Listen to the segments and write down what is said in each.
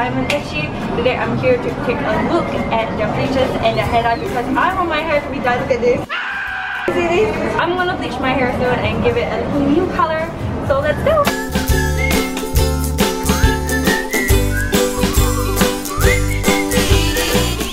Diamond SG. Today I'm here to take a look at their bleaches and their hair dye because I want my hair to be dyed. Look at this. See this? I'm gonna bleach my hair soon and give it a new color. So let's go!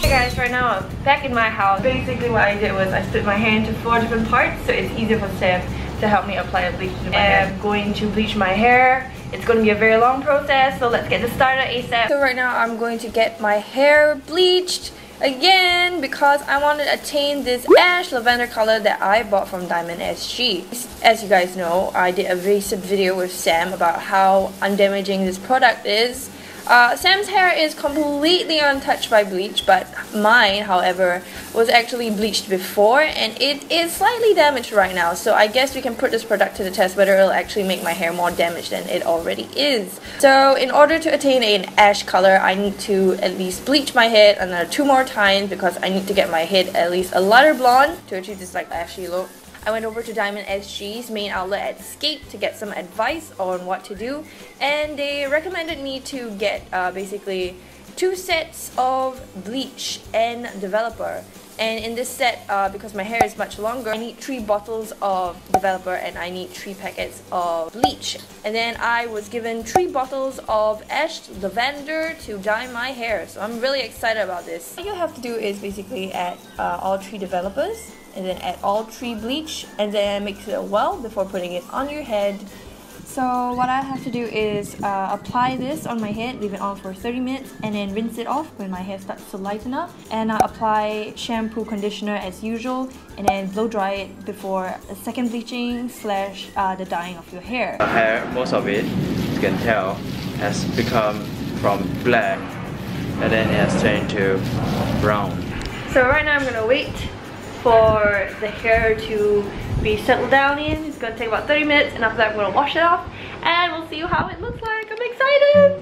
Hey guys, right now I'm back in my house. Basically what I did was I split my hair into 4 different parts so it's easier for Sam to help me apply a bleach to my hair. I'm going to bleach my hair. It's going to be a very long process, so let's get this started ASAP. So right now I'm going to get my hair bleached again because I want to attain this ash lavender color that I bought from Diamond SG. As you guys know, I did a recent video with Sam about how undamaging this product is. Sam's hair is completely untouched by bleach, but mine, however, was actually bleached before and it is slightly damaged right now. So I guess we can put this product to the test whether it'll actually make my hair more damaged than it already is. So in order to attain an ash color, I need to at least bleach my head another 2 more times because I need to get my head at least a lighter blonde to achieve this like ashy look. I went over to Diamond SG's main outlet at Escape to get some advice on what to do, and they recommended me to get basically 2 sets of bleach and developer. And in this set, because my hair is much longer, I need 3 bottles of developer and I need 3 packets of bleach. And then I was given 3 bottles of ash lavender to dye my hair. So I'm really excited about this. What you have to do is basically add all 3 developers and then add all 3 bleach and then mix it well before putting it on your head. So what I have to do is apply this on my head, leave it on for 30 minutes and then rinse it off when my hair starts to lighten up, and apply shampoo, conditioner as usual, and then blow dry it before a second bleaching / the dyeing of your hair. The hair, most of it, you can tell, has become from black and then it has changed to brown. So right now I'm gonna wait for the hair to be settled down in. It's gonna take about 30 minutes and after that I'm gonna wash it off and we'll see how it looks like. I'm excited!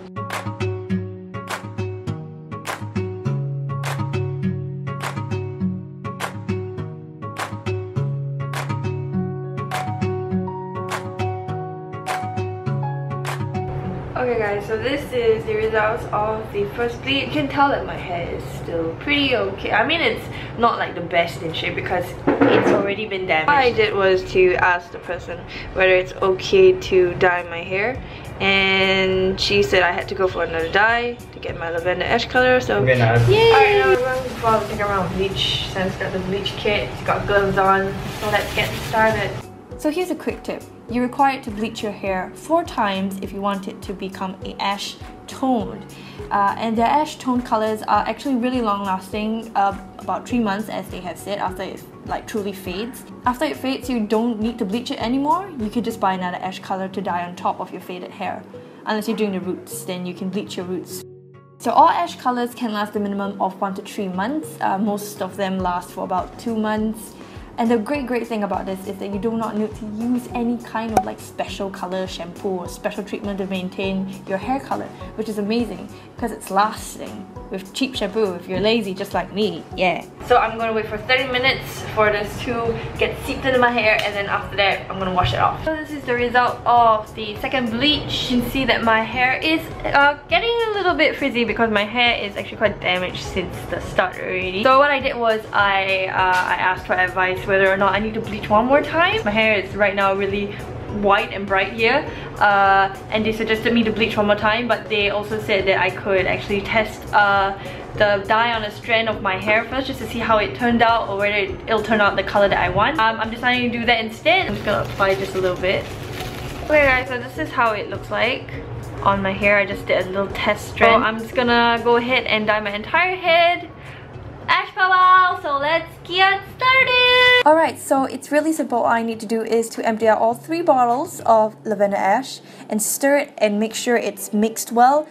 Okay guys, so this is the results of the first bleach. You can tell that my hair is still pretty okay. I mean, it's not like the best in shape because it's already been damaged. What I did was to ask the person whether it's okay to dye my hair, and she said I had to go for another dye to get my lavender ash color. So yay! Alright, now we're going to go take around bleach. Sam's got the bleach kit, he's got gloves on, so let's get started. So here's a quick tip. You're required to bleach your hair 4 times if you want it to become a ash toned. And the ash toned colors are actually really long lasting, about 3 months as they have said, after it like truly fades. After it fades, you don't need to bleach it anymore. You could just buy another ash color to dye on top of your faded hair. Unless you're doing the roots, then you can bleach your roots. So all ash colors can last a minimum of 1 to 3 months. Most of them last for about 2 months. And the great thing about this is that you do not need to use any kind of like special color shampoo or special treatment to maintain your hair color, which is amazing because it's lasting with cheap shampoo if you're lazy just like me. Yeah. So I'm gonna wait for 30 minutes for this to get seeped into my hair, and then after that I'm gonna wash it off. So this is the result of the second bleach. You can see that my hair is getting a little bit frizzy because my hair is actually quite damaged since the start already. So what I did was I asked for advice whether or not I need to bleach 1 more time. My hair is right now really white and bright here, and they suggested me to bleach 1 more time, but they also said that I could actually test the dye on a strand of my hair first just to see how it turned out or whether it'll turn out the color that I want. I'm deciding to do that instead. I'm just gonna apply just a little bit. Okay guys, so this is how it looks like on my hair. I just did a little test strand. So I'm just gonna go ahead and dye my entire head ash purple, so let's get started! Alright, so it's really simple. All I need to do is to empty out all 3 bottles of lavender ash and stir it and make sure it's mixed well.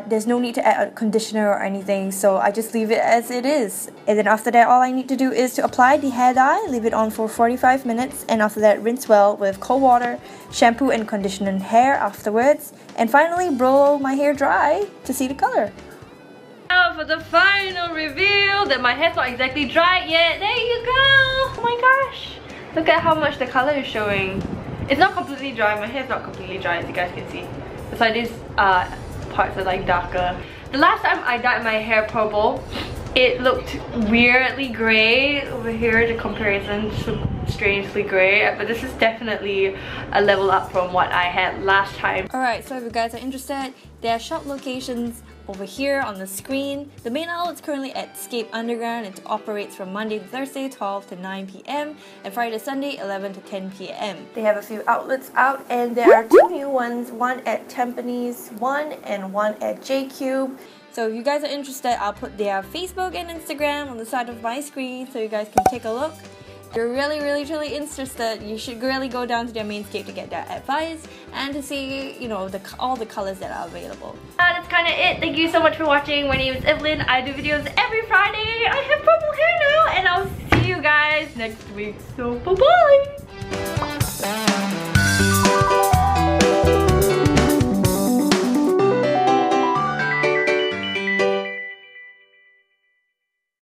There's no need to add a conditioner or anything, so I just leave it as it is. And then after that, all I need to do is to apply the hair dye, leave it on for 45 minutes, and after that rinse well with cold water, shampoo and conditioner hair afterwards, and finally blow my hair dry to see the color. Now for the final reveal that my hair's not exactly dry yet. There you go! Oh my gosh! Look at how much the color is showing. It's not completely dry. My hair's not completely dry, as you guys can see. Besides these parts are like darker. The last time I dyed my hair purple, it looked weirdly grey. Over here the comparison looked strangely grey, but this is definitely a level up from what I had last time. Alright, so if you guys are interested, there are shop locations over here on the screen. The main outlet's currently at Scape Underground. It operates from Monday to Thursday 12 to 9 PM and Friday to Sunday 11 to 10 PM. They have a few outlets out and there are two new ones, one at Tampines 1 and one at J-Cube. So if you guys are interested, I'll put their Facebook and Instagram on the side of my screen so you guys can take a look. If you're really truly interested, you should really go down to their Mainscape to get their advice and to see, you know, all the colors that are available. That's kind of it. Thank you so much for watching. My name is Evelyn. I do videos every Friday. I have purple hair now and I'll see you guys next week. So bye bye!